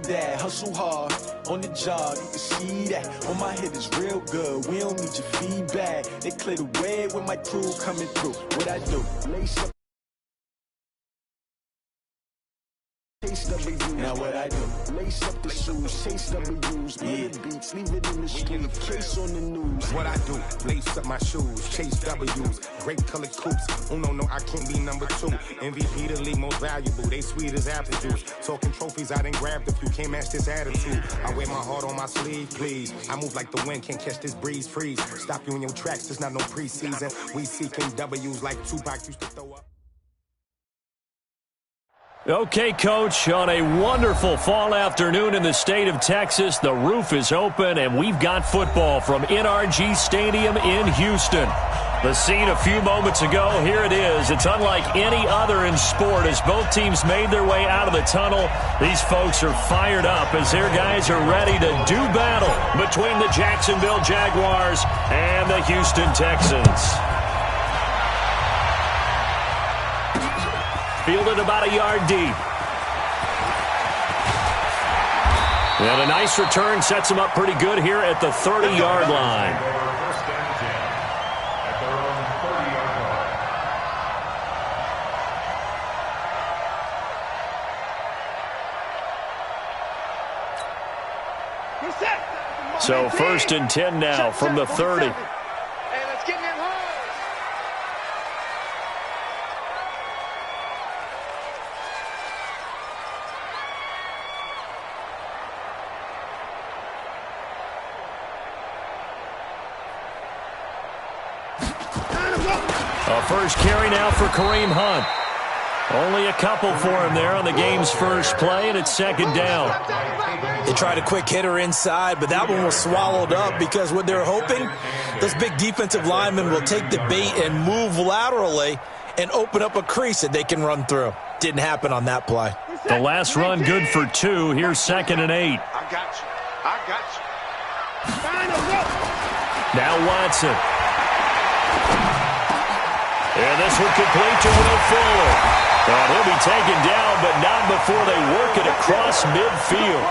that. Hustle hard on the job, you can see that. On my head is real good, we don't need your feedback. They clear the way with my crew coming through. What I do? Lace up. Now what I do? Lace up the shoes, chase W's, beats, leave it in the street, case on the news. What I do? Lace up my shoes, chase W's, great colored coops. Oh no, I can't be number 2. MVP the league most valuable, they sweet as apple juice. Talking trophies, I done grabbed a few, can't match this attitude. I wear my heart on my sleeve, please. I move like the wind, can't catch this breeze, freeze. Stop you in your tracks, it's not no preseason. We seeking W's like Tupac used to throw up. Okay, Coach, on a wonderful fall afternoon in the state of Texas, the roof is open, and we've got football from NRG Stadium in Houston. The scene a few moments ago, here it is. It's unlike any other in sport as both teams made their way out of the tunnel. These folks are fired up as their guys are ready to do battle between the Jacksonville Jaguars and the Houston Texans. Fielded about a yard deep. And a nice return sets him up pretty good here at the 30-yard line. So 1st and 10 now from the 30. A first carry now for Kareem Hunt. Only a couple for him there on the game's first play, and it's 2nd down. They tried a quick hitter inside, but that one was swallowed up because what they're hoping, those big defensive linemen will take the bait and move laterally and open up a crease that they can run through. Didn't happen on that play. The last run good for 2. Here's 2nd and 8. I got you. Now Watson. And this one complete to Will Fuller. And he'll be taken down, but not before they work it across midfield.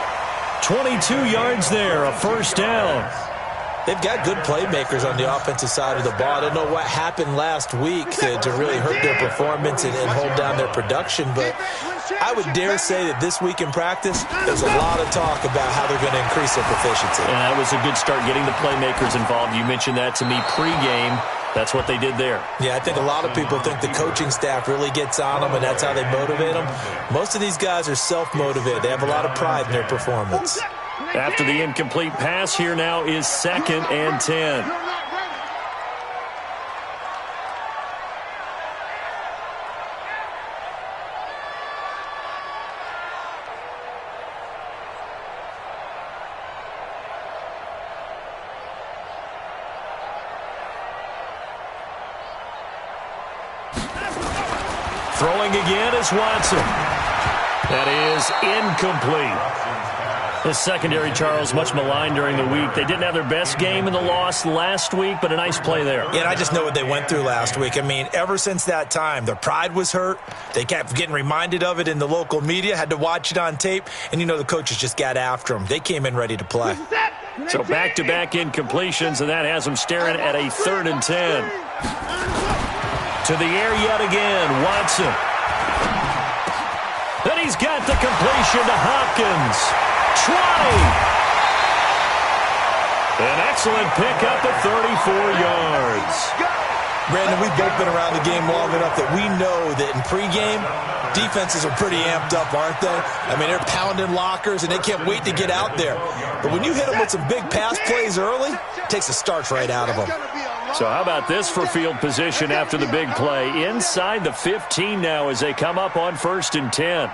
22 yards there, a first down. They've got good playmakers on the offensive side of the ball. I don't know what happened last week to really hurt their performance and hold down their production, but I would dare say that this week in practice, there's a lot of talk about how they're going to increase their proficiency. And that was a good start, getting the playmakers involved. You mentioned that to me pregame. That's what they did there. Yeah, I think a lot of people think the coaching staff really gets on them, and that's how they motivate them. Most of these guys are self-motivated. They have a lot of pride in their performance. After the incomplete pass, here now is 2nd and 10. Throwing again is Watson. That is incomplete. The secondary, Charles, much maligned during the week. They didn't have their best game in the loss last week, but a nice play there. Yeah, and I just know what they went through last week. I mean, ever since that time, their pride was hurt. They kept getting reminded of it in the local media, had to watch it on tape, and, you know, the coaches just got after them. They came in ready to play. So back-to-back incompletions, and that has them staring at a 3rd and 10. To the air yet again, Watson. Then he's got the completion to Hopkins. 20. An excellent pickup at 34 yards. Brandon, we've both been around the game long enough that we know that in pregame, defenses are pretty amped up, aren't they? I mean, they're pounding lockers, and they can't wait to get out there. But when you hit them with some big pass plays early, it takes the starch right out of them. So how about this for field position after the big play? Inside the 15 now as they come up on 1st and 10.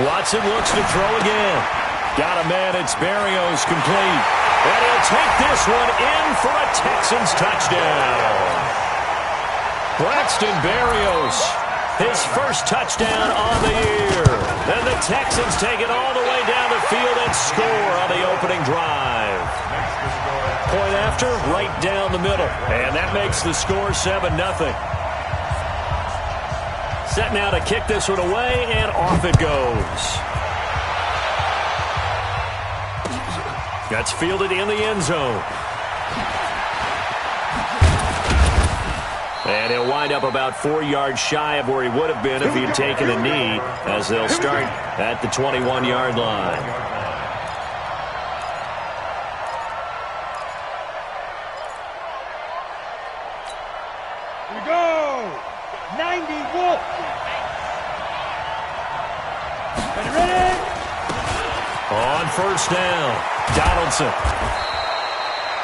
Watson looks to throw again. Got a man, it's Berrios complete. And he'll take this one in for a Texans touchdown. Braxton Berrios, his first touchdown on the year. Then the Texans take it all the way down the field and score on the opening drive. Point after, right down the middle. And that makes the score 7-0. Set now to kick this one away, and off it goes. That's fielded in the end zone. And he'll wind up about 4 yards shy of where he would have been if he had taken a knee, as they'll start at the 21-yard line. Here we go. 90 Wolf. Ready? On first down, Donaldson.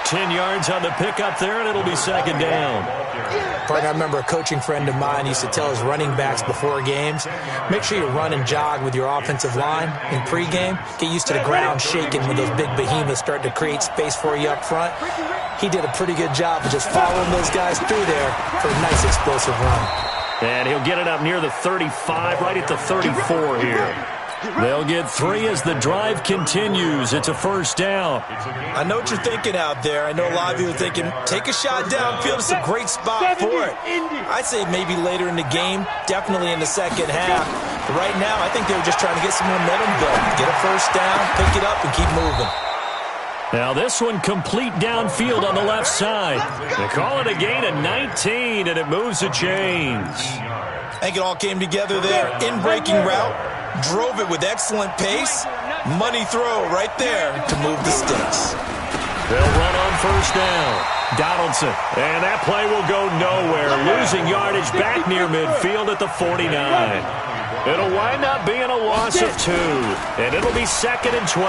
10 yards on the pickup there, and it'll be second down. Partner, I remember a coaching friend of mine used to tell his running backs before games, make sure you run and jog with your offensive line in pregame. Get used to the ground shaking when those big behemoths start to create space for you up front. He did a pretty good job of just following those guys through there for a nice explosive run. And he'll get it up near the 35, right at the 34 here. They'll get 3 as the drive continues. It's a first down. I know what you're thinking out there. I know a lot of you are thinking, take a shot downfield. It's a great spot for it. I'd say maybe later in the game, definitely in the second half. But right now, I think they were just trying to get some momentum built. Get a first down, pick it up, and keep moving. Now this one complete downfield on the left side. They call it a gain of 19, and it moves the chains. I think it all came together there. In-breaking route. Drove it with excellent pace. Money throw right there to move the sticks. They'll run on first down. Donaldson. And that play will go nowhere. Losing yardage back near midfield at the 49. It'll wind up being a loss of 2. And it'll be 2nd and 12.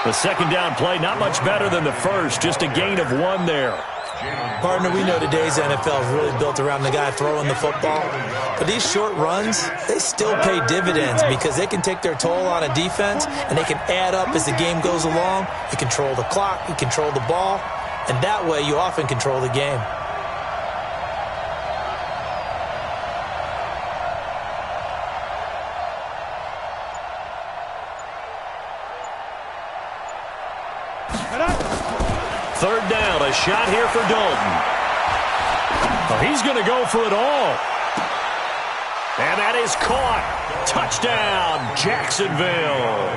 The second down play not much better than the first. Just a gain of 1 there. Partner, we know today's NFL is really built around the guy throwing the football. But these short runs, they still pay dividends because they can take their toll on a defense, and they can add up as the game goes along. You control the clock, you control the ball, and that way you often control the game. Third down, a shot here for Dalton. Oh, he's going to go for it all. And that is caught. Touchdown, Jacksonville.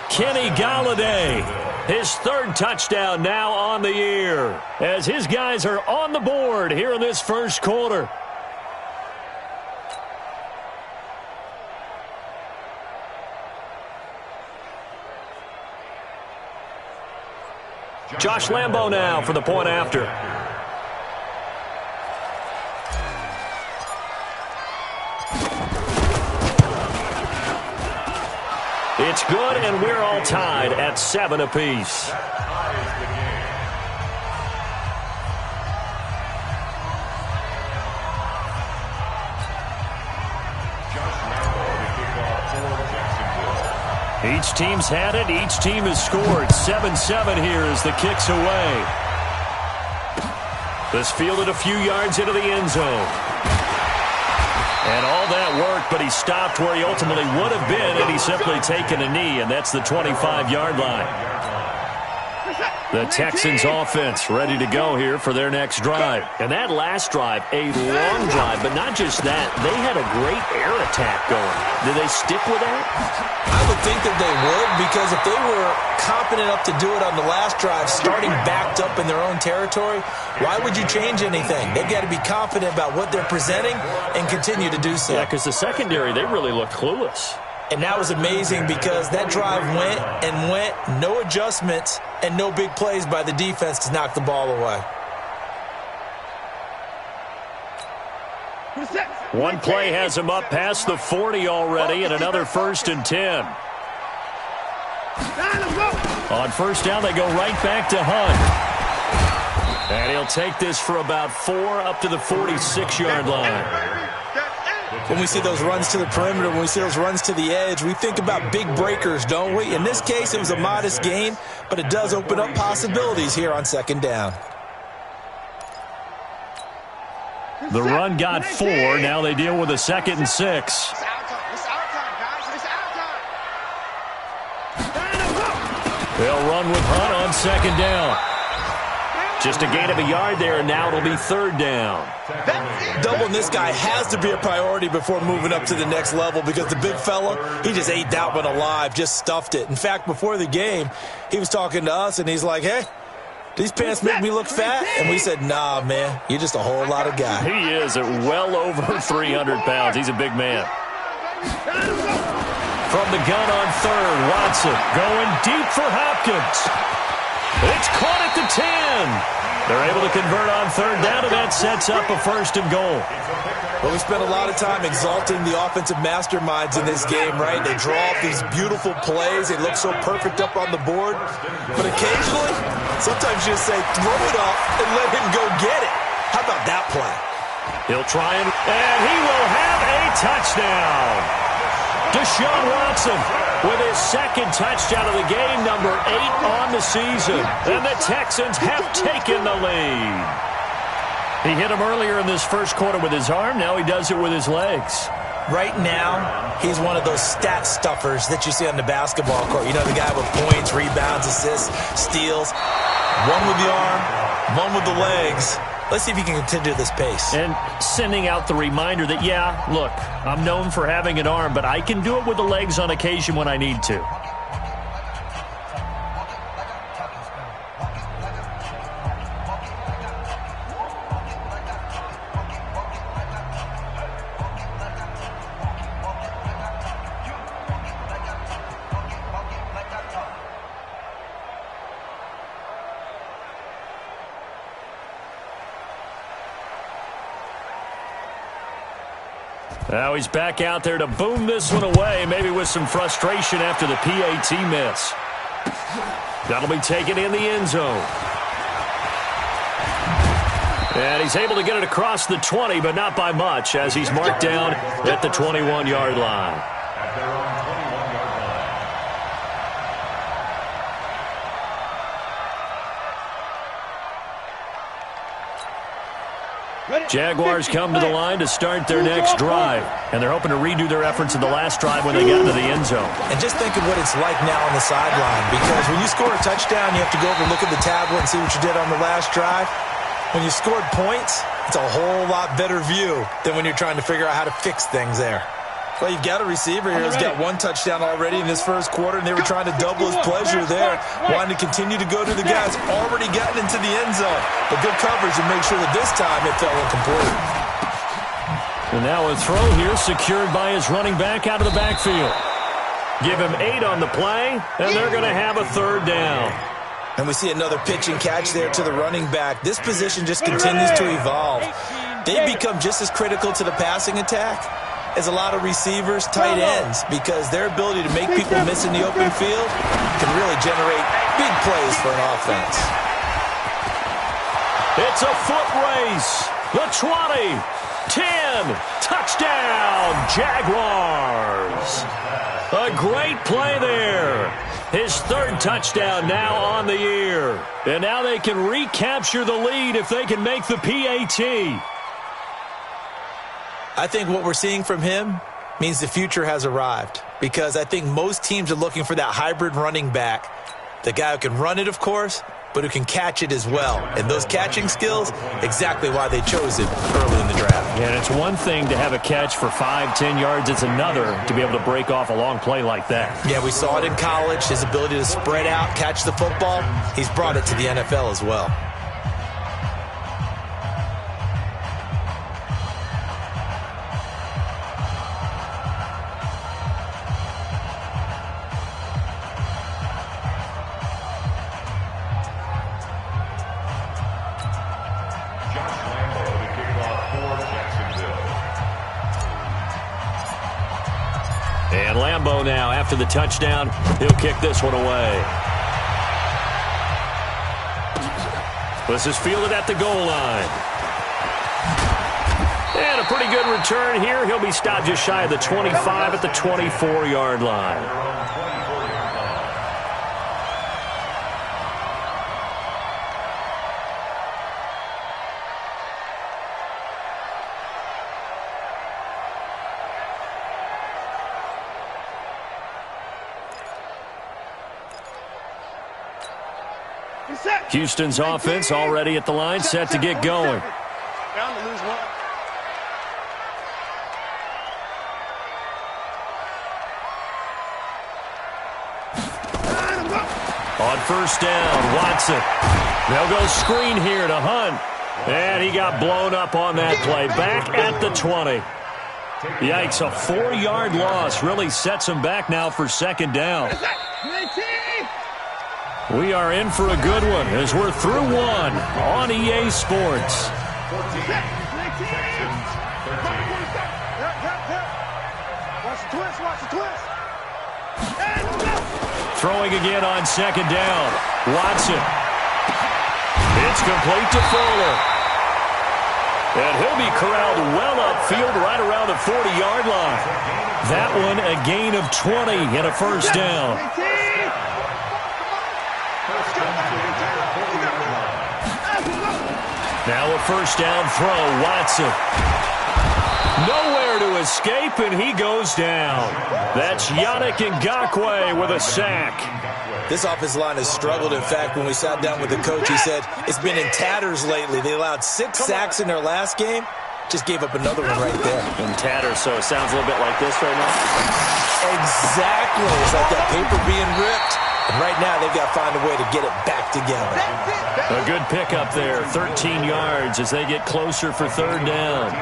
Kenny Golladay, his 3rd touchdown now on the year, as his guys are on the board here in this first quarter. Josh Lambo now for the point after. It's good, and we're all tied at 7 apiece. Each team's had it. Each team has scored. 7-7 here as the kick's away. This fielded a few yards into the end zone. And all that worked, but he stopped where he ultimately would have been, and he's simply taken a knee, and that's the 25-yard line. The Texans offense ready to go here for their next drive. And that last drive, a long drive, but not just that. They had a great air attack going. Did they stick with that? I would think that they would, because if they were confident enough to do it on the last drive, starting backed up in their own territory, why would you change anything? They've got to be confident about what they're presenting and continue to do so. Yeah, because the secondary, they really looked clueless. And that was amazing because that drive went and went, no adjustments, and no big plays by the defense to knock the ball away. One play has him up past the 40 already, and another 1st and 10. On first down, they go right back to Hunt. And he'll take this for about 4 up to the 46-yard line. When we see those runs to the perimeter, when we see those runs to the edge, we think about big breakers, don't we? In this case, it was a modest gain, but it does open up possibilities here on second down. The run got 4. Now they deal with a 2nd and 6. It's our time. It's our time, guys. It's our time. They'll run with Hunt on second down. Just a gain of a yard there, and now it'll be 3rd down. Doubling this guy has to be a priority before moving up to the next level because the big fella, he just ate that one alive, just stuffed it. In fact, before the game, he was talking to us, and he's like, hey, these pants make me look fat? And we said, nah, man, you're just a whole lot of guy. He is at well over 300 pounds. He's a big man. From the gun on 3rd, Watson going deep for Hopkins. It's caught at the 10. They're able to convert on 3rd down, and that sets up a 1st and goal. Well, we spent a lot of time exalting the offensive masterminds in this game, right? They draw up these beautiful plays. They look so perfect up on the board. But occasionally, sometimes you just say, throw it up and let him go get it. How about that play? He'll try and he will have a touchdown. Deshaun Watson with his 2nd touchdown of the game, number 8 on the season. And the Texans have taken the lead. He hit him earlier in this first quarter with his arm. Now he does it with his legs. Right now, he's one of those stat stuffers that you see on the basketball court. You know, the guy with points, rebounds, assists, steals. One with the arm, one with the legs. Let's see if he can continue this pace. And sending out the reminder that, yeah, look, I'm known for having an arm, but I can do it with the legs on occasion when I need to. Now he's back out there to boom this one away, maybe with some frustration after the PAT miss. That'll be taken in the end zone. And he's able to get it across the 20, but not by much, as he's marked down at the 21-yard line. Jaguars come to the line to start their next drive, and they're hoping to redo their efforts in the last drive when they got into the end zone. And just think of what it's like now on the sideline, because when you score a touchdown, you have to go over and look at the tablet and see what you did on the last drive. When you scored points, it's a whole lot better view than when you're trying to figure out how to fix things there. Well, you've got a receiver here who's got 1 touchdown already in this first quarter, and they were trying to double his pleasure there, wanting to continue to go to the guys already gotten into the end zone. But good coverage to make sure that this time it fell incomplete. And now a throw here secured by his running back out of the backfield. Give him 8 on the play, and they're going to have a 3rd down. And we see another pitch and catch there to the running back. This position just continues to evolve. They become just as critical to the passing attack as a lot of receivers, tight ends, because their ability to make people miss in the open field can really generate big plays for an offense. It's a foot race. The 20, 10, touchdown, Jaguars. A great play there. His 3rd touchdown now on the year. And now they can recapture the lead if they can make the PAT. I think what we're seeing from him means the future has arrived, because I think most teams are looking for that hybrid running back, the guy who can run it, of course, but who can catch it as well. And those catching skills, exactly why they chose him early in the draft. Yeah, and it's one thing to have a catch for 5-10 yards. It's another to be able to break off a long play like that. Yeah, we saw it in college, his ability to spread out, catch the football. He's brought it to the NFL as well. And Lambeau now, after the touchdown, he'll kick this one away. This is fielded at the goal line. And a pretty good return here. He'll be stopped just shy of the 25 at the 24-yard line. Houston's offense already at the line, set to get going. Bound to lose one. On first down, Watson. They'll go screen here to Hunt. And he got blown up on that play. Back at the 20. Yikes, a 4-yard loss really sets him back now for second down. We are in for a good one as we're through one on EA Sports. Watch the twist. Throwing again on second down. Watson. It's complete to Fuller. And he'll be corralled well upfield right around the 40-yard line. That one a gain of 20 and a first down. Now a first down throw, Watson. Nowhere to escape, and he goes down. That's Yannick Ngakoue with a sack. This offensive line has struggled. In fact, when we sat down with the coach, he said it's been in tatters lately. They allowed 6 sacks in their last game. Just gave up another one right there. In tatters, so it sounds a little bit like this right now? Exactly. It's like that paper being ripped. And right now, they've got to find a way to get it back together. A good pickup there, 13 yards as they get closer for third down.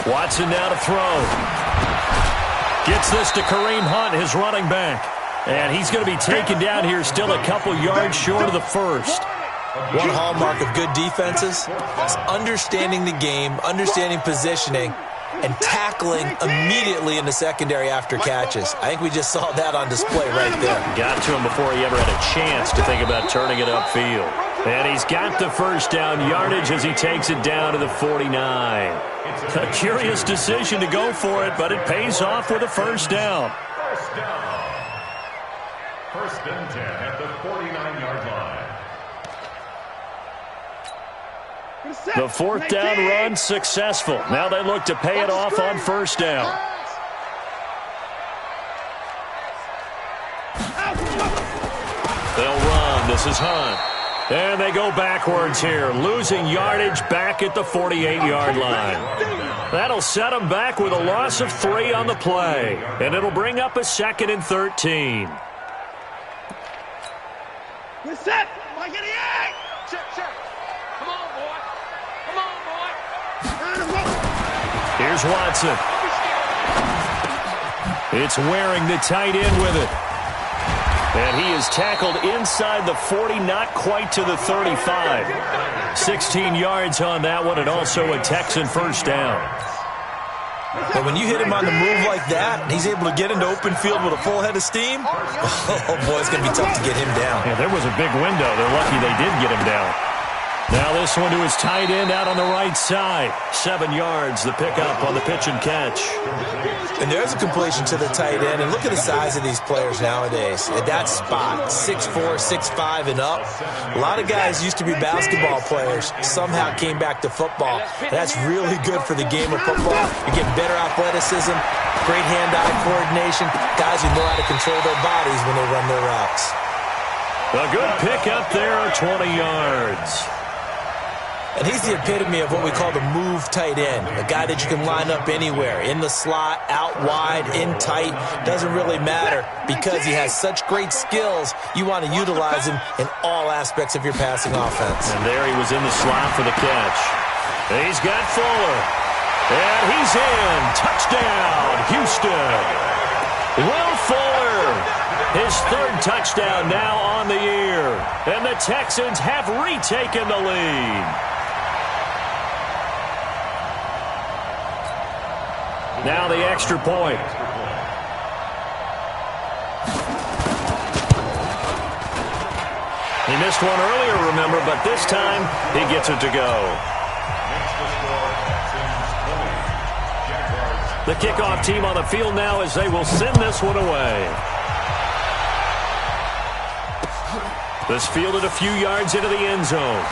Watson now to throw. Gets this to Kareem Hunt, his running back. And he's going to be taken down here, still a couple yards short of the first. One hallmark of good defenses is understanding the game, understanding positioning, and tackling immediately in the secondary after catches. I think we just saw that on display right there. Got to him before he ever had a chance to think about turning it upfield. And he's got the first down yardage as he takes it down to the 49. A curious decision to go for it, but it pays off with a first down. First and 10 at the 49-yard line. The fourth down run successful. Now they look to pay it off on first down. They'll run. This is Hunt. And they go backwards here, losing yardage back at the 48-yard line. That'll set them back with a loss of 3 on the play. And it'll bring up a 2nd and 13. We're set. Like an egg. Check. Come on, boy. Here's Watson. It's wearing the tight end with it. And he is tackled inside the 40, not quite to the 35. 16 yards on that one, and also a Texan first down. But when you hit him on the move like that, and he's able to get into open field with a full head of steam, oh boy, it's going to be tough to get him down. Yeah, there was a big window. They're lucky they did get him down. Now this one to his tight end out on the right side. 7 yards, the pickup on the pitch and catch. And there's a completion to the tight end. And look at the size of these players nowadays. At that spot, 6'4", 6'5", and up. A lot of guys used to be basketball players, somehow came back to football. And that's really good for the game of football. You get better athleticism, great hand-eye coordination. Guys who know how to control their bodies when they run their routes. A good pickup there, 20 yards. And he's the epitome of what we call the move tight end, a guy that you can line up anywhere, in the slot, out wide, in tight, doesn't really matter because he has such great skills. You want to utilize him in all aspects of your passing offense. And there he was in the slot for the catch. And he's got Fuller. And he's in. Touchdown, Houston. Will Fuller, his 3rd touchdown now on the year. And the Texans have retaken the lead. Now the extra point. He missed one earlier, remember, but this time he gets it to go. The kickoff team on the field now as they will send this one away. This fielded a few yards into the end zone.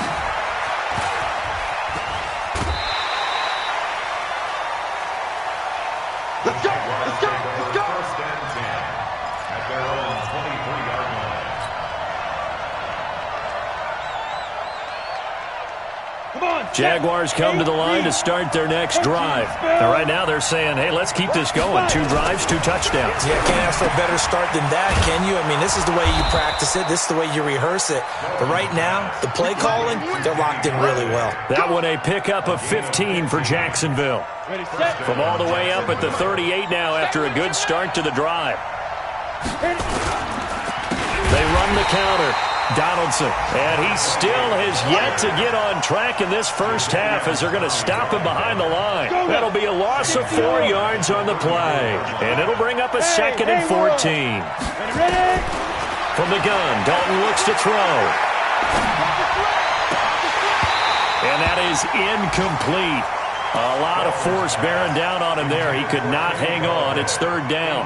Jaguars come to the line to start their next drive. And right now they're saying, hey, let's keep this going. 2 drives, 2 touchdowns. Yeah, can't ask for a better start than that, can you? I mean, this is the way you practice it. This is the way you rehearse it. But right now, the play calling, they're locked in really well. That one a pickup of 15 for Jacksonville. From all the way up at the 38 now after a good start to the drive. They run the counter. Donaldson, and he still has yet to get on track in this first half as they're going to stop him behind the line. That'll be a loss of 4 yards on the play, and it'll bring up a 2nd and 14. From the gun, Dalton looks to throw. And that is incomplete. A lot of force bearing down on him there. He could not hang on. It's 3rd down.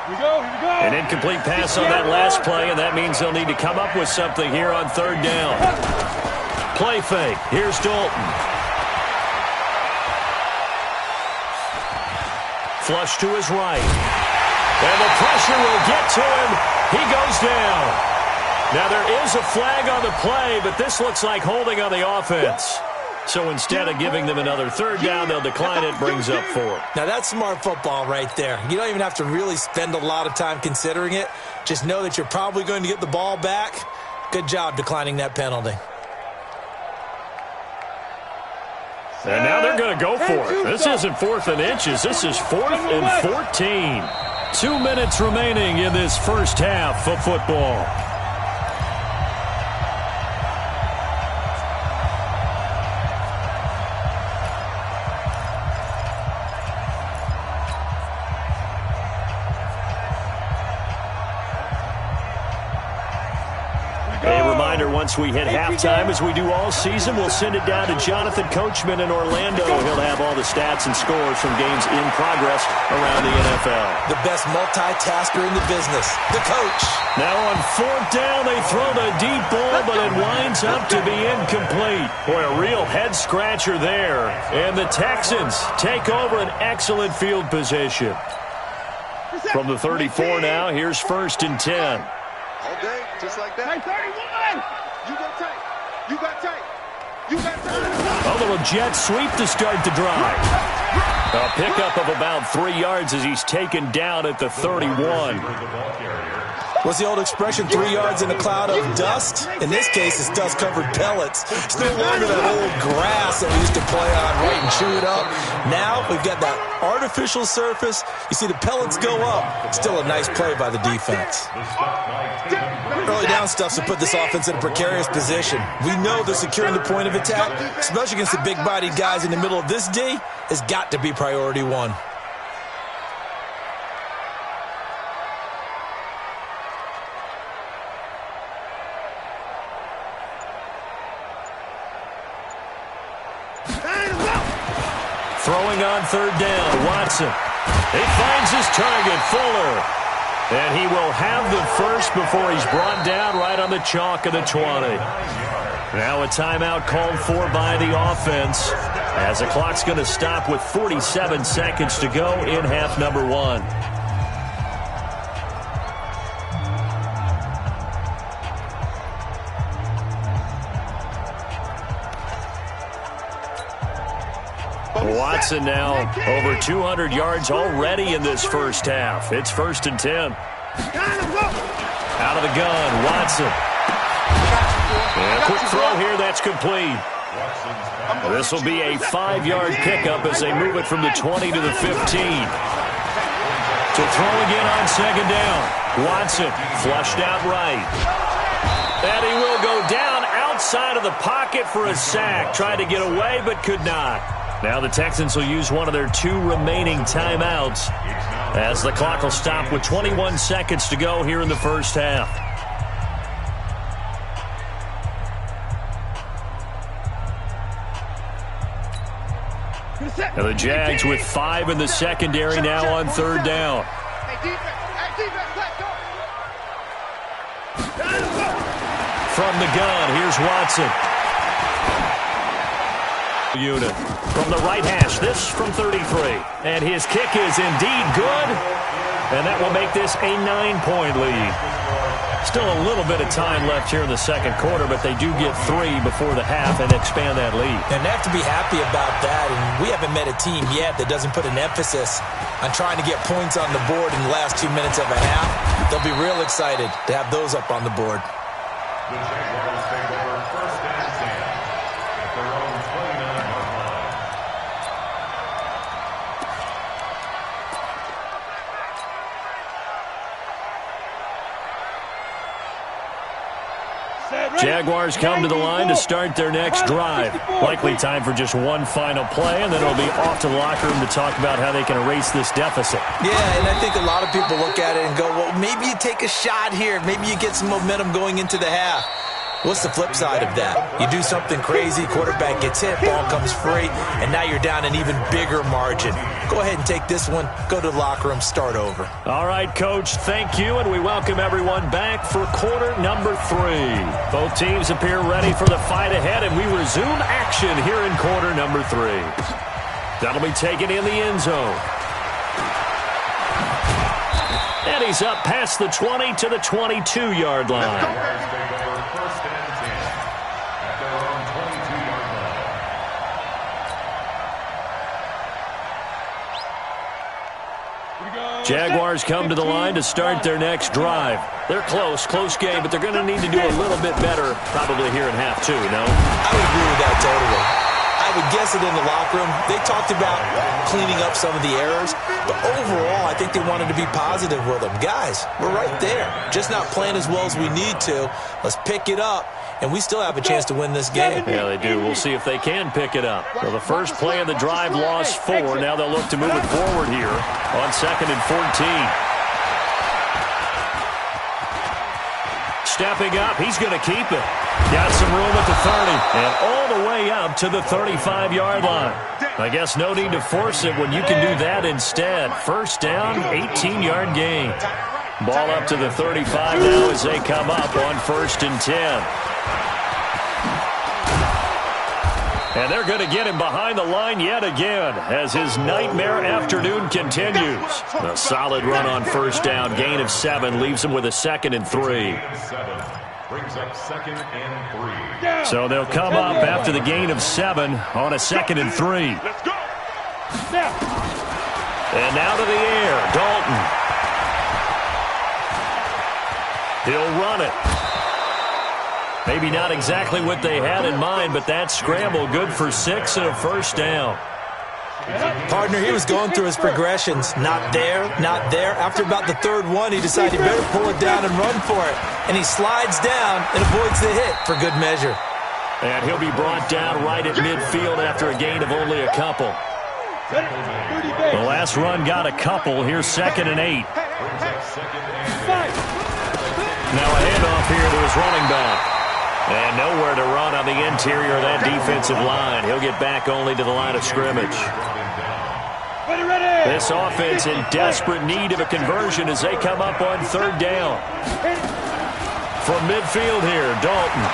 An incomplete pass on that last play, and that means they'll need to come up with something here on 3rd down. Play fake. Here's Dalton. Flush to his right. And the pressure will get to him. He goes down. Now there is a flag on the play, but this looks like holding on the offense. So instead of giving them another 3rd down, they'll decline it, brings up 4. Now that's smart football right there. You don't even have to really spend a lot of time considering it. Just know that you're probably going to get the ball back. Good job declining that penalty. And now they're going to go for it. This isn't 4th and inches. This is 4th and 14. 2 minutes remaining in this first half of football. Once we hit halftime, as we do all season, we'll send it down to Jonathan Coachman in Orlando. He'll have all the stats and scores from games in progress around the NFL. The best multitasker in the business, the coach. Now on 4th down, they throw the deep ball, but it winds up to be incomplete. Boy, a real head-scratcher there. And the Texans take over an excellent field position. From the 34 now, here's 1st and 10. All day, just like that. 31! You got tight. You got tight. You got tight. A little jet sweep to start the drive. A pickup of about 3 yards as he's taken down at the 31. What's the old expression, 3 yards in a cloud of dust? In this case, it's dust-covered pellets. It's no longer that old grass that we used to play on, right, and chew it up. Now we've got that artificial surface. You see the pellets go up. Still a nice play by the defense. Early down stuff's to put this offense in a precarious position. We know they're securing the point of attack, especially against the big-bodied guys in the middle of this D, has got to be priority 1. Throwing on 3rd down, Watson. He finds his target, Fuller. And he will have the first before he's brought down right on the chalk of the 20. Now a timeout called for by the offense, as the clock's going to stop with 47 seconds to go in half number 1. Watson now over 200 yards already in this first half. It's 1st and 10. Out of the gun, Watson. And a quick throw here, that's complete. This will be a 5-yard pickup as they move it from the 20 to the 15. To throw again on 2nd down. Watson flushed out right. And he will go down outside of the pocket for a sack. Tried to get away but could not. Now the Texans will use one of their 2 remaining timeouts as the clock will stop with 21 seconds to go here in the first half. Now the Jags with 5 in the secondary now on 3rd down. From the gun, here's Watson. Unit from the right hash, this from 33, and his kick is indeed good, and that will make this a 9-point lead. Still a little bit of time left here in the second quarter, but they do get 3 before the half and expand that lead. And they have to be happy about that, and we haven't met a team yet that doesn't put an emphasis on trying to get points on the board in the last 2 minutes of a half. They'll be real excited to have those up on the board. The Jaguars take over first and 10 at their own 29-yard line. Jaguars come to the line to start their next drive. Likely time for just one final play, and then it'll be off to the locker room to talk about how they can erase this deficit. Yeah, and I think a lot of people look at it and go, well, maybe you take a shot here. Maybe you get some momentum going into the half. What's the flip side of that? You do something crazy, quarterback gets hit, ball comes free, and now you're down an even bigger margin. Go ahead and take this one, go to the locker room, start over. All right, Coach, thank you, and we welcome everyone back for quarter number 3. Both teams appear ready for the fight ahead, and we resume action here in quarter number 3. That'll be taken in the end zone. And he's up past the 20 to the 22-yard line. Jaguars come to the line to start their next drive. They're close game, but they're going to need to do a little bit better probably here in half 2, no? I would agree with that totally. I would guess it in the locker room. They talked about cleaning up some of the errors, but overall, I think they wanted to be positive with them. Guys, we're right there. Just not playing as well as we need to. Let's pick it up, and we still have a chance to win this game. Yeah, they do. We'll see if they can pick it up. Well, the first play of the drive lost 4. Now they'll look to move it forward here on 2nd and 14. Stepping up, he's going to keep it. Got some room at the 30 and all the way up to the 35-yard line. I guess no need to force it when you can do that instead. First down, 18-yard gain. Ball up to the 35 now as they come up on 1st and 10. And they're going to get him behind the line yet again as his nightmare afternoon continues. A solid run on first down. Gain of 7 leaves him with a 2nd and 3. Brings up 2nd and 3. So they'll come up after the gain of 7 on a 2nd and 3. Let's go. And now to the air, Dalton. He'll run it. Maybe not exactly what they had in mind, but that scramble good for 6 and a first down. Partner, he was going through his progressions. Not there, not there. After about the 3rd one, he decided he better pull it down and run for it. And he slides down and avoids the hit for good measure. And he'll be brought down right at midfield after a gain of only a couple. The last run got a couple. Here's 2nd and 8. Now a handoff here to his running back. And nowhere to run on the interior of that defensive line. He'll get back only to the line of scrimmage. This offense in desperate need of a conversion as they come up on 3rd down. From midfield here, Dalton.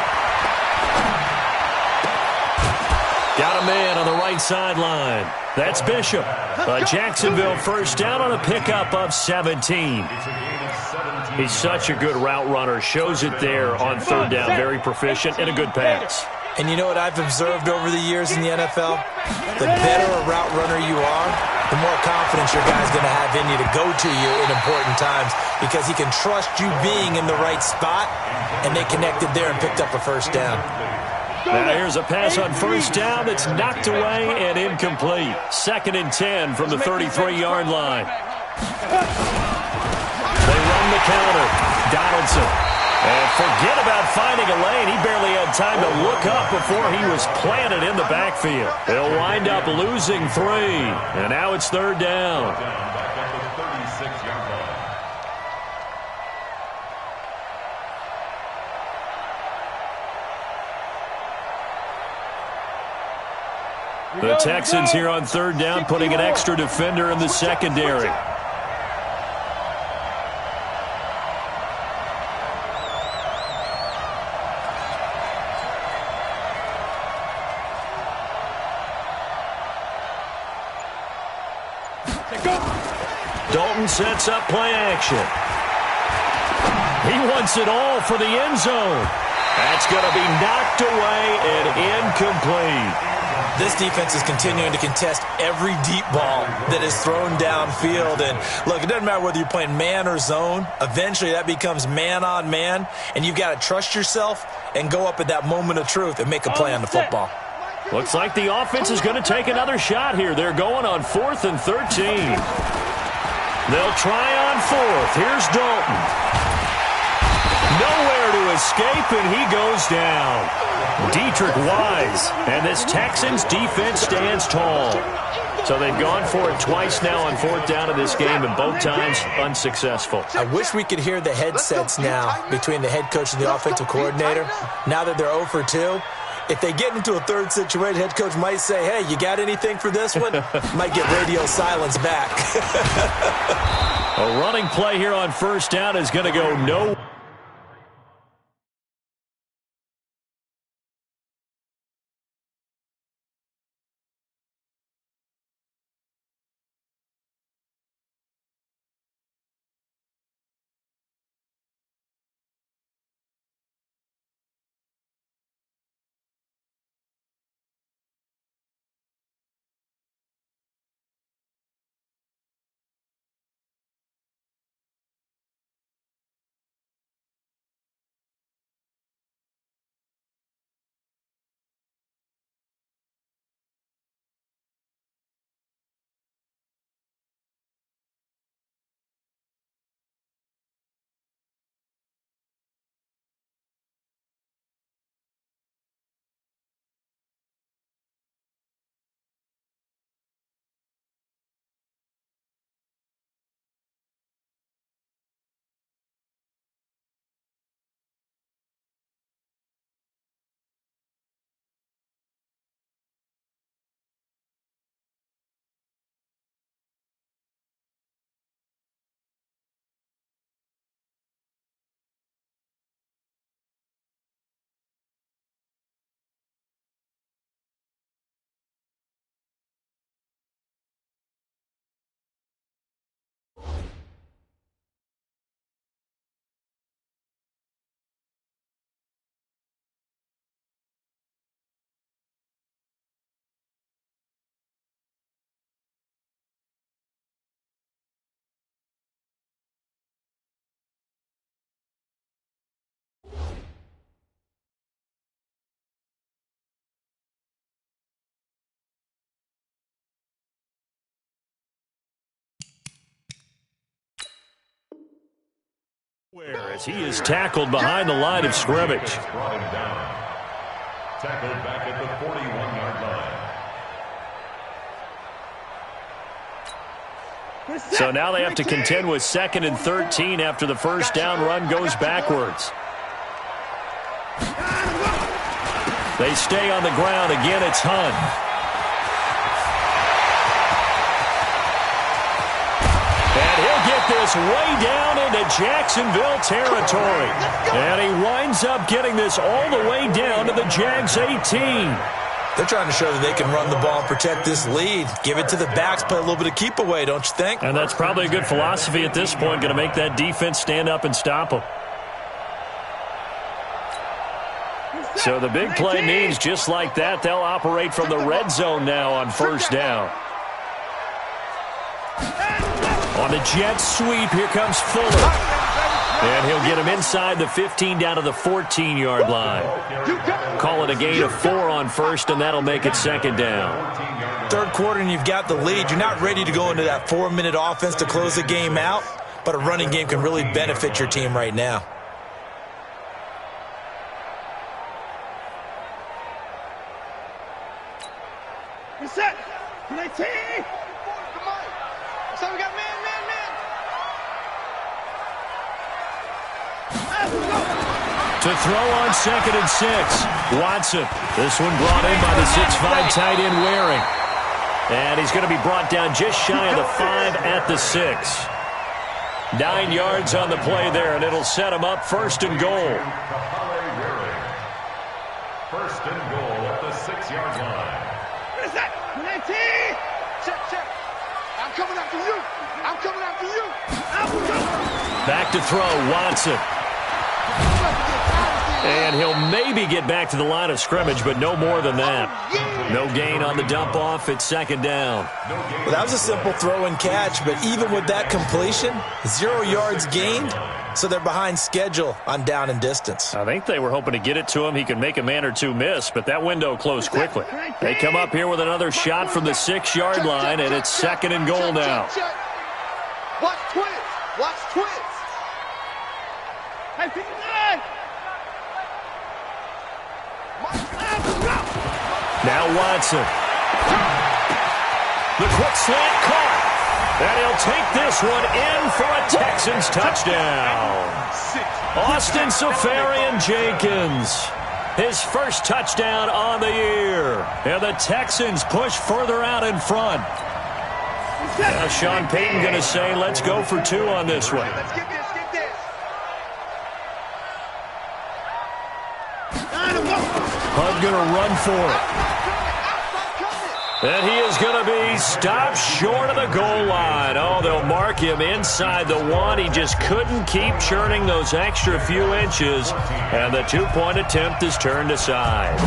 Got a man on the right sideline. That's Bishop. A Jacksonville first down on a pickup of 17. He's such a good route runner. Shows it there on 3rd down. Very proficient and a good pass. And you know what I've observed over the years in the NFL? The better a route runner you are, the more confidence your guy's going to have in you to go to you in important times because he can trust you being in the right spot, and they connected there and picked up a first down. Now here's a pass on first down that's knocked away and incomplete. 2nd and 10 from the 33-yard line. They run the counter. Donaldson. And forget about finding a lane. He barely had time to look up before he was planted in the backfield. They'll wind up losing 3. And now it's 3rd down. Back at the 36-yard line. The Texans here on 3rd down, putting an extra defender in the secondary. Dalton sets up play action. He wants it all for the end zone. That's going to be knocked away and incomplete. This defense is continuing to contest every deep ball that is thrown downfield. And, look, it doesn't matter whether you're playing man or zone. Eventually, that becomes man-on-man, and you've got to trust yourself and go up at that moment of truth and make a play on the football. Looks like the offense is going to take another shot here. They're going on 4th and 13. They'll try on 4th. Here's Dalton. Nowhere to escape, and he goes down. Dietrich Wise, and this Texans defense stands tall. So they've gone for it twice now on 4th down in this game, and both times unsuccessful. I wish we could hear the headsets now between the head coach and the offensive coordinator. Now that they're 0 for 2, if they get into a third situation, head coach might say, hey, you got anything for this one? Might get radio silence back. A running play here on 1st down is going to go no. As he is tackled behind the line of scrimmage. Brought him down. Tackled back at the 41-yard line. So now they have to contend with 2nd and 13 after the 1st down run goes backwards. They stay on the ground. Again, it's Hunt. And he'll get this way down into Jacksonville territory. And he winds up getting this all the way down to the Jags 18. They're trying to show that they can run the ball and protect this lead. Give it to the backs, play a little bit of keep away, don't you think? And that's probably a good philosophy at this point, going to make that defense stand up and stop them. So the big play means just like that, they'll operate from the red zone now on 1st down. On the jet sweep, here comes Fuller. And he'll get him inside the 15 down to the 14-yard line. Call it a gain of 4 on 1st, and that'll make it 2nd down. 3rd quarter, and you've got the lead. You're not ready to go into that 4-minute offense to close the game out, but a running game can really benefit your team right now. Set. Play T. Come on. So we got man. To throw on 2nd and 6. Watson. This one brought in by the 6'5" tight end Waring. And he's going to be brought down just shy of the 5 at the 6. 9 yards on the play there, and it'll set him up 1st and goal. 1st and goal at the 6-yard line. Check. I'm coming after you. Back to throw, Watson. And he'll maybe get back to the line of scrimmage, but no more than that. No gain on the dump-off. It's second down. Well, that was a simple throw and catch, but even with that completion, 0 yards gained, so they're behind schedule on down and distance. I think they were hoping to get it to him. He could make a man or two miss, but that window closed quickly. They come up here with another shot from the 6-yard line, and it's second and goal now. Watch twins. Watch twins. Now Watson. The quick slant caught. And he'll take this one in for a Texans touchdown. Austin Safarian-Jenkins. His first touchdown on the year. And the Texans push further out in front. Now Sean Payton going to say, let's go for 2 on this one. Let's get this, get this. Hunt going to run for it. And he is going to be stopped short of the goal line. Oh, they'll mark him inside the 1. He just couldn't keep churning those extra few inches. And the 2-point attempt is turned aside.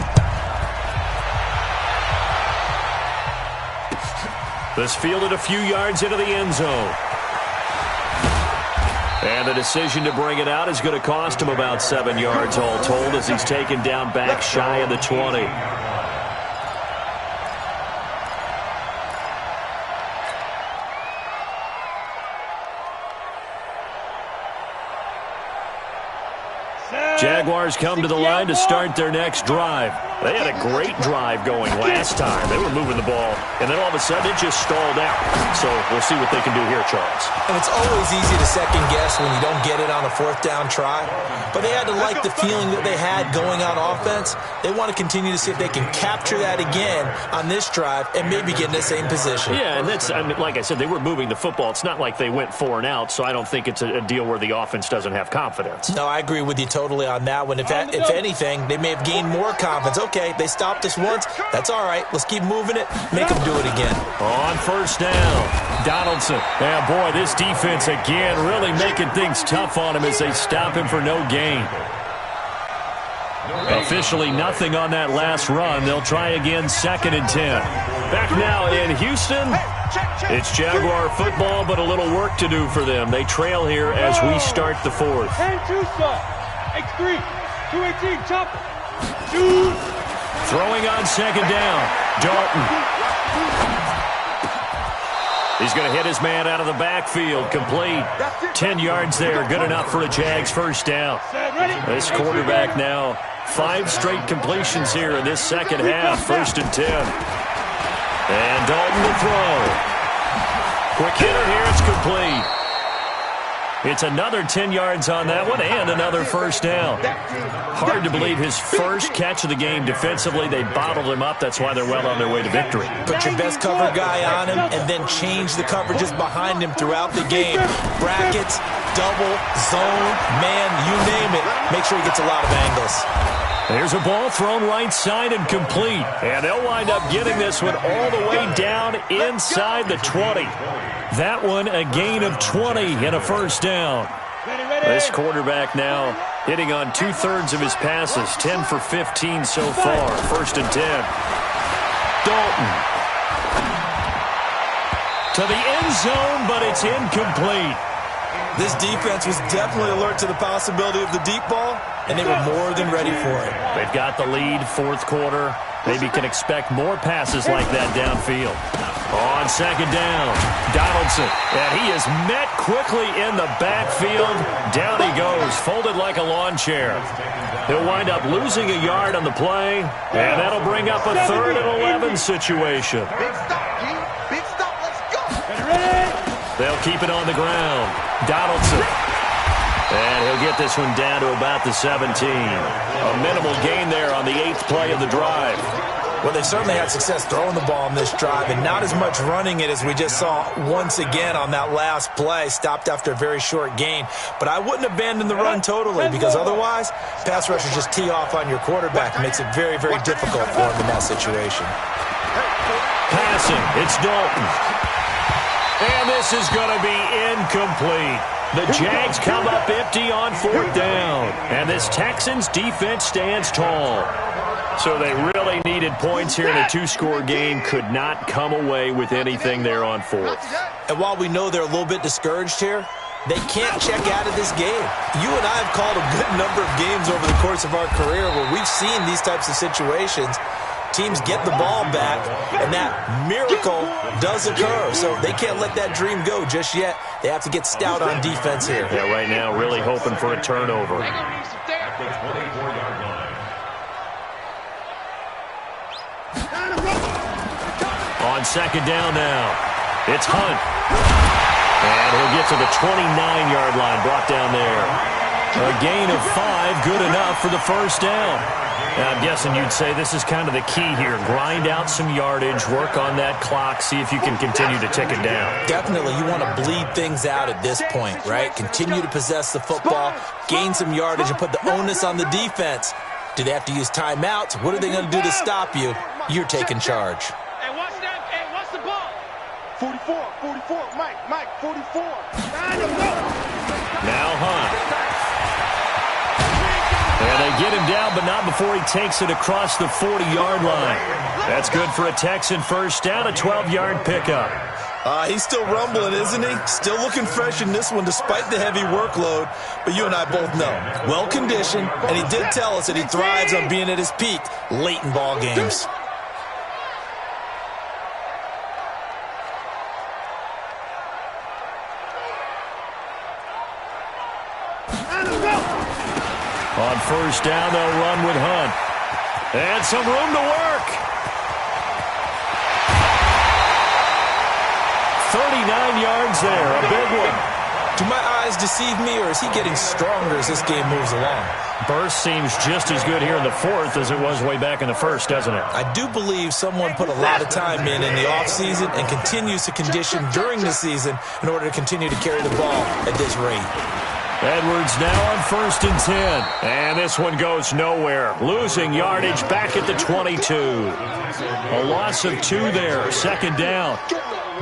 This fielded a few yards into the end zone. And the decision to bring it out is going to cost him about 7 yards all told as he's taken down back shy of the 20. Jaguars come to the line to start their next drive. They had a great drive going last time. They were moving the ball, and then all of a sudden it just stalled out. So we'll see what they can do here, Charles. And it's always easy to second-guess when you don't get it on a 4th-down try. But they had to like the feeling that they had going on offense. They want to continue to see if they can capture that again on this drive and maybe get in the same position. Yeah, and that's, I mean, like I said, they were moving the football. It's not like they went 4 and out, so I don't think it's a deal where the offense doesn't have confidence. No, I agree with you totally on that one. If anything, they may have gained more confidence. Okay, they stopped us once. That's all right. Let's keep moving it. Make them do it again. On first down, Donaldson. Yeah, boy, this defense again really making things tough on him as they stop him for no gain. Officially nothing on that last run. They'll try again, 2nd and 10. Back now in Houston. It's Jaguar football, but a little work to do for them. They trail here as we start the 4th. X3, 218, chop. Throwing on 2nd down. Dalton. He's going to hit his man out of the backfield. Complete. 10 yards there. Good enough for a Jags first down. This quarterback now, 5 straight completions here in this second half. 1st and 10. And Dalton to throw. Quick hitter here. It's complete. It's another 10 yards on that one and another first down. Hard to believe his first catch of the game defensively. They bottled him up. That's why they're well on their way to victory. Put your best cover guy on him and then change the coverages behind him throughout the game. Brackets, double, zone, man, you name it. Make sure he gets a lot of angles. There's a ball thrown right side and complete. And they'll wind up getting this one all the way down inside the 20. That one a gain of 20 and a first down. This quarterback now hitting on 2/3 of his passes. 10 for 15 so far. 1st and 10. Dalton. To the end zone, but it's incomplete. This defense was definitely alert to the possibility of the deep ball, and they were more than ready for it. They've got the lead, 4th quarter. Maybe can expect more passes like that downfield. On 2nd down, Donaldson. And he is met quickly in the backfield. Down he goes, folded like a lawn chair. He'll wind up losing a yard on the play, and that'll bring up a 3rd and 11 situation. Big stop, G. Big stop. Let's go. They'll keep it on the ground. Donaldson. And he'll get this one down to about the 17. A minimal gain there on the 8th play of the drive. Well, they certainly had success throwing the ball in this drive and not as much running it as we just saw once again on that last play. Stopped after a very short gain. But I wouldn't abandon the run totally because otherwise, pass rushers just tee off on your quarterback. Makes it very, very difficult for him in that situation. Passing, it's Dalton. And this is going to be incomplete. The Jags come up empty on 4th down. And this Texans defense stands tall. So they really needed points here in a 2-score game. Could not come away with anything there on 4th. And while we know they're a little bit discouraged here, they can't check out of this game. You and I have called a good number of games over the course of our career where we've seen these types of situations. Teams get the ball back, and that miracle does occur. So they can't let that dream go just yet. They have to get stout on defense here. Yeah, right now really hoping for a turnover. At the 24-yard line. On 2nd down now, it's Hunt. And he'll get to the 29-yard line, brought down there. A gain of 5, good enough for the 1st down. Now, I'm guessing you'd say this is kind of the key here. Grind out some yardage, work on that clock, see if you can continue to tick it down. Definitely, you want to bleed things out at this point, right? Continue to possess the football, gain some yardage, and put the onus on the defense. Do they have to use timeouts? What are they going to do to stop you? You're taking charge. Hey, watch that. Hey, watch the ball. 44, Mike, 44. Now Hunt. And they get him down, but not before he takes it across the 40-yard line. That's good for a Texan 1st down, a 12-yard pickup. He's still rumbling, isn't he? Still looking fresh in this one despite the heavy workload. But you and I both know, well-conditioned, and he did tell us that he thrives on being at his peak late in ball games. On 1st down, they'll run with Hunt. And some room to work. 39 yards there, a big one. Do my eyes deceive me, or is he getting stronger as this game moves along? Burst seems just as good here in the 4th as it was way back in the 1st, doesn't it? I do believe someone put a lot of time in the offseason and continues to condition during the season in order to continue to carry the ball at this rate. Edwards now on 1st and 10. And this one goes nowhere. Losing yardage back at the 22. A loss of 2 there. 2nd down.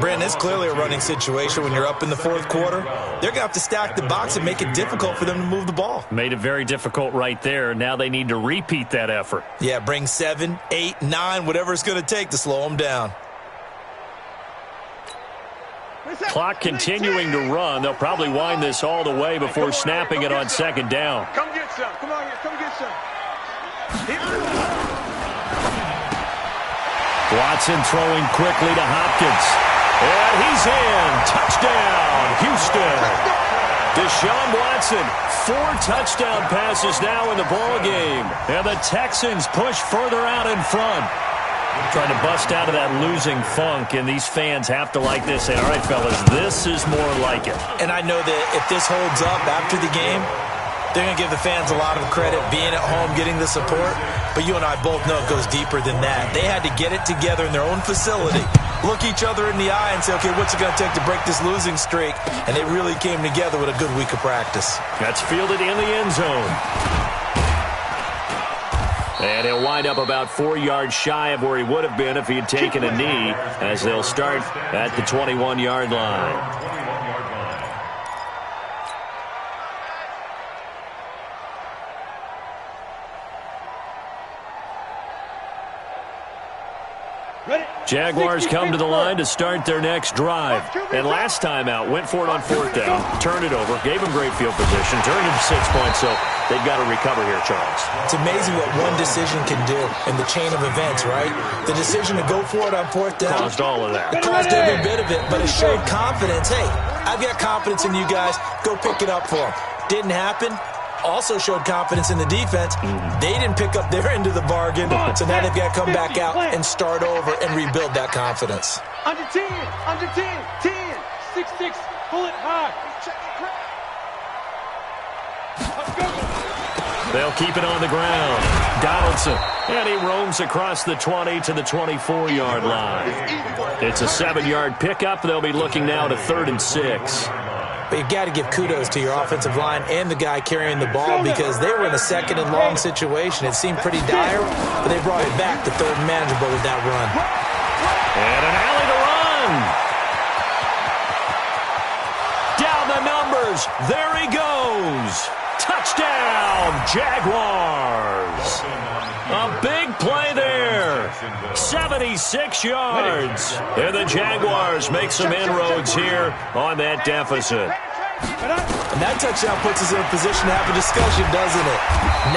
Brandon, it's clearly a running situation when you're up in the 4th quarter. They're going to have to stack the box and make it difficult for them to move the ball. Made it very difficult right there. Now they need to repeat that effort. Yeah, bring 7, 8, 9, whatever it's going to take to slow them down. Clock continuing to run. They'll probably wind this all the way before snapping it on 2nd down. Come get some. Come on here. Come get some. Watson throwing quickly to Hopkins. And he's in. Touchdown, Houston. Deshaun Watson, 4 touchdown passes now in the ball game. And the Texans push further out in front. Trying to bust out of that losing funk, and these fans have to like this. Say, all right, fellas, this is more like it. And I know that if this holds up after the game, they're going to give the fans a lot of credit being at home, getting the support. But you and I both know it goes deeper than that. They had to get it together in their own facility, look each other in the eye and say, okay, what's it going to take to break this losing streak? And they really came together with a good week of practice. That's fielded in the end zone. And he'll wind up about 4 yards shy of where he would have been if he had taken a knee, as they'll start at the 21-yard line. Jaguars come to the line to start their next drive. And last time out, went for it on 4th down, turned it over, gave them great field position, turned it to 6 points, so they've got to recover here, Charles. It's amazing what one decision can do in the chain of events, right? The decision to go for it on 4th down caused all of that. It caused every bit of it, but it showed confidence. Hey, I've got confidence in you guys. Go pick it up for them. Didn't happen. Also showed confidence in the defense. They didn't pick up their end of the bargain, so now they've got to come back out and start over and rebuild that confidence. Under 10, 10, 6, pull it high. They'll keep it on the ground. Donaldson, and he roams across the 20 to the 24-yard line. It's a 7-yard pickup. They'll be looking now to 3rd and 6. But you've got to give kudos to your offensive line and the guy carrying the ball because they were in a 2nd and long situation. It seemed pretty dire, but they brought it back to 3rd and manageable with that run. And an alley to run. Down the numbers. Jaguars. There he goes. Touchdown, Jaguars. A big play there. 76 yards. And the Jaguars make some inroads here on that deficit. And that touchdown puts us in a position to have a discussion, doesn't it?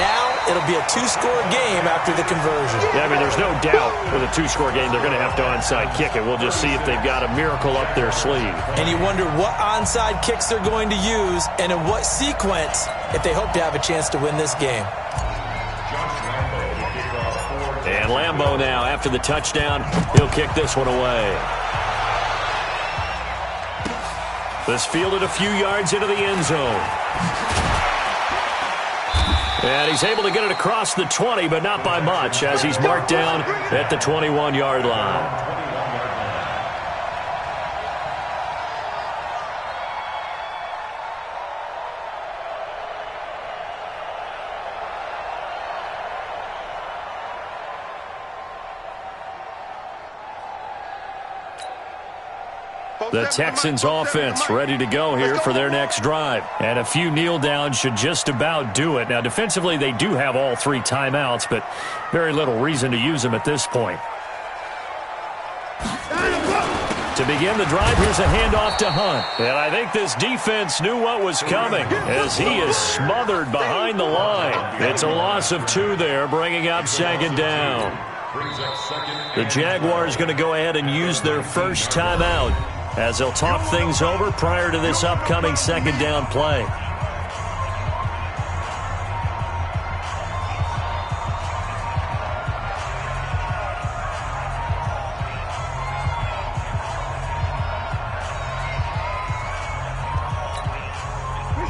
Now it'll be a two-score game after the conversion. Yeah, I mean, there's no doubt with a two-score game they're going to have to onside kick it. We'll just see if they've got a miracle up their sleeve. And you wonder what onside kicks they're going to use and in what sequence if they hope to have a chance to win this game. And Lambeau now, after the touchdown, he'll kick this one away. This fielded a few yards into the end zone. And he's able to get it across the 20, but not by much, as he's marked down at the 21-yard line. The Texans offense ready to go here for their next drive. And a few kneel downs should just about do it. Now, defensively, they do have all three timeouts, but very little reason to use them at this point. To begin the drive, here's a handoff to Hunt. And I think this defense knew what was coming as he is smothered behind the line. It's a loss of 2 there, bringing up second down. The Jaguars going to go ahead and use their first timeout as they'll talk things over prior to this upcoming second down play.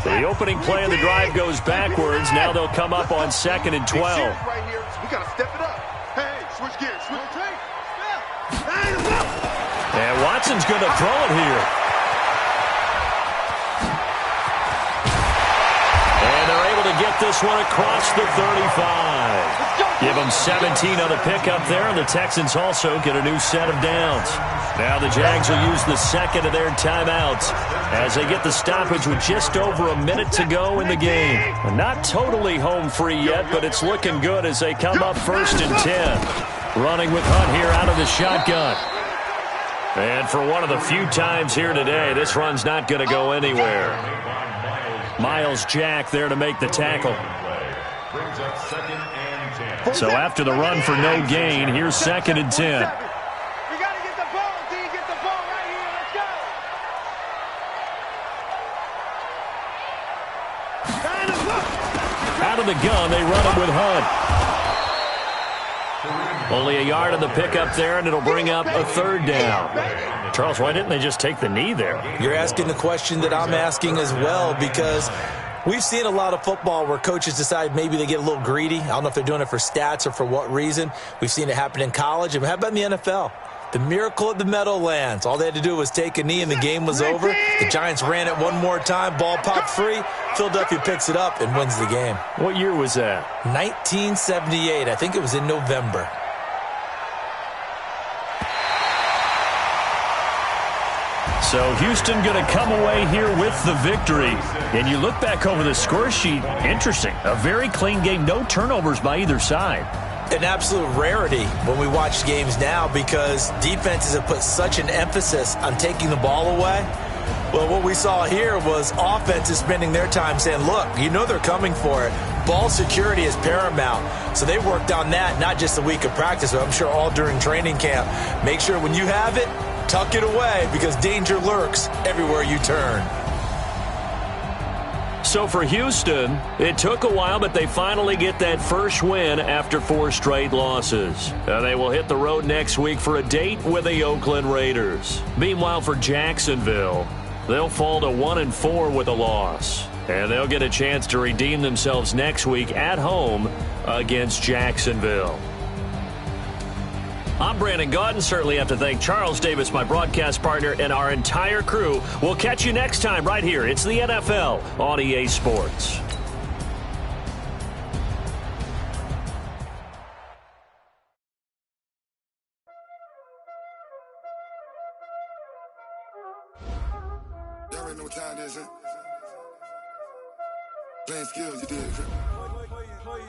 So the opening play of the drive goes backwards. Now they'll come up on 2nd and 12. Right here, we got to step it up. Hey, switch gears. And Watson's going to throw it here. And they're able to get this one across the 35. Give them 17 on the pickup there, and the Texans also get a new set of downs. Now the Jags will use the second of their timeouts as they get the stoppage with just over a minute to go in the game. And not totally home free yet, but it's looking good as they come up 1st and 10. Running with Hunt here out of the shotgun. And for one of the few times here today, this run's not going to go anywhere. Miles Jack there to make the tackle. So after the run for no gain, here's 2nd and 10. Out of the gun, they run it with Hunt. Only a yard on the pickup there, and it'll bring up a 3rd down. Charles, why didn't they just take the knee there? You're asking the question that I'm asking as well, because we've seen a lot of football where coaches decide maybe they get a little greedy. I don't know if they're doing it for stats or for what reason. We've seen it happen in college. And how about in the NFL? The miracle at the Meadowlands. All they had to do was take a knee and the game was over. The Giants ran it one more time. Ball popped free. Philadelphia picks it up and wins the game. What year was that? 1978. I think it was in November. So Houston going to come away here with the victory. And you look back over the score sheet, interesting. A very clean game, no turnovers by either side. An absolute rarity when we watch games now because defenses have put such an emphasis on taking the ball away. Well, what we saw here was offenses spending their time saying, look, you know they're coming for it. Ball security is paramount. So they worked on that not just a week of practice, but I'm sure all during training camp. Make sure when you have it, tuck it away because danger lurks everywhere you turn. So for Houston, it took a while, but they finally get that first win after 4 straight losses. They will hit the road next week for a date with the Oakland Raiders. Meanwhile, for Jacksonville, they'll fall to 1-4 with a loss. And they'll get a chance to redeem themselves next week at home against Jacksonville. I'm Brandon Gaudin. Certainly have to thank Charles Davis, my broadcast partner, and our entire crew. We'll catch you next time right here. It's the NFL on EA Sports. Y'all already know what time it is, huh? Playing skills, you did.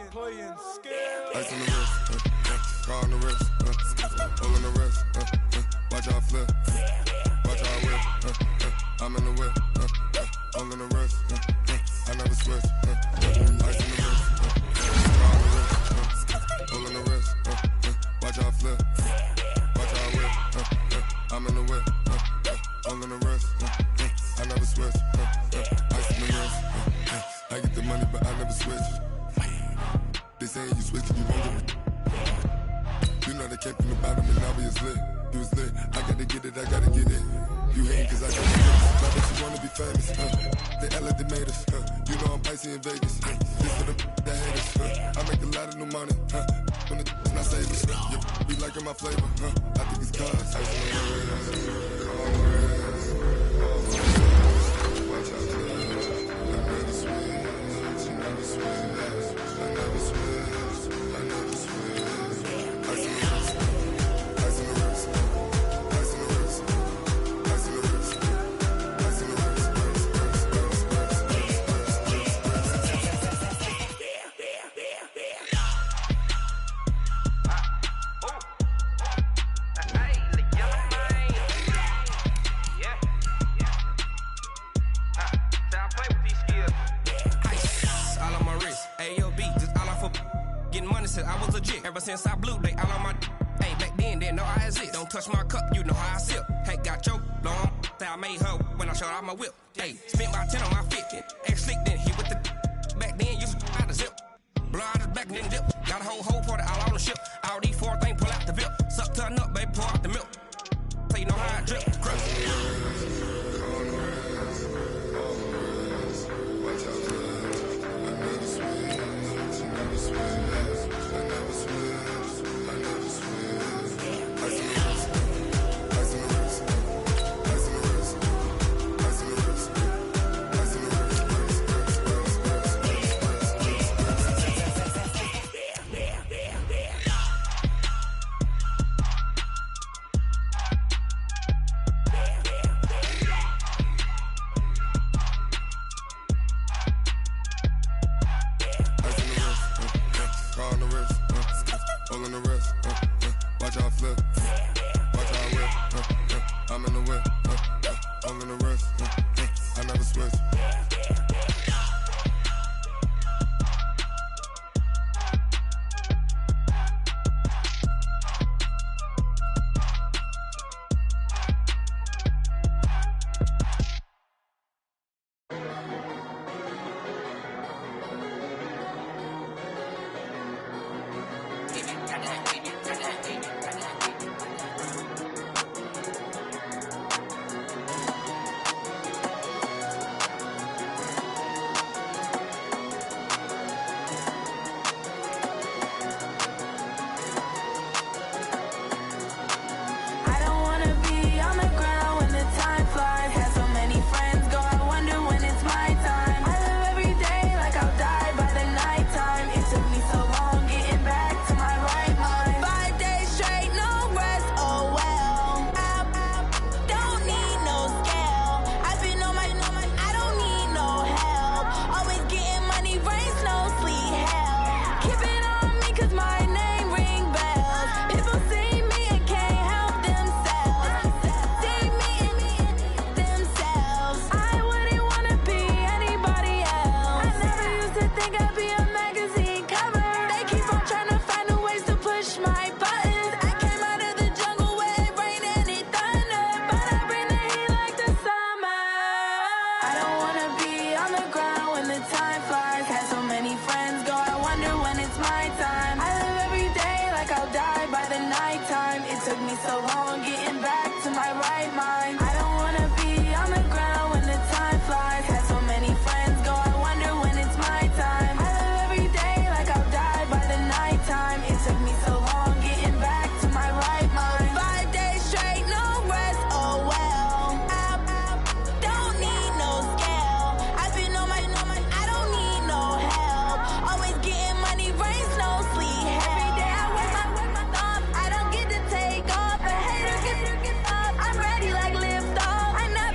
Playing skills. Ice on the wrist, car on the wrist, all on the wrist, watch how I flip, watch how I whip, I'm in the whip, all in the wrist, I never switch, ice on the wrist, car on the wrist, all on the wrist, watch how I flip, watch how I whip, I'm in the whip, all in the wrist, I never switch, ice on the wrist, I get the money but I never switch. They saying you switch, you won't get it. You know they came from the bottom and now we is lit. You was lit, I gotta get it, I gotta get it. You hate cause I gotta get it. Now that you wanna be famous, they act like they made us. You know I'm icy in Vegas. This for the that hate us. I make a lot of new money, when it's not savings. You be liking my flavor, I think it's cause. Watch out, I never switch, I never switch. I never switch, I never switch. Ice in the wrist, ice in the wrist, ice in the wrist, ice in the wrist, ice in the wrist, I was legit. Ever since I blew, they all on my hey, back then, didn't know I exist. Don't touch my cup, you know how I sip. Hey, got your long, say I made her when I showed out my whip. Hey, spent my 10 on my 50. Ex-slick, then hit with the back then, used to out the zip. Blow out the back, then dip. Got a whole party all on the ship. All these 4 things, pull out the VIP. Suck to a nut, baby, pour out the milk. So you know how I drip. Crush. Watch how I flip, I'm in the whip, all in the wrist,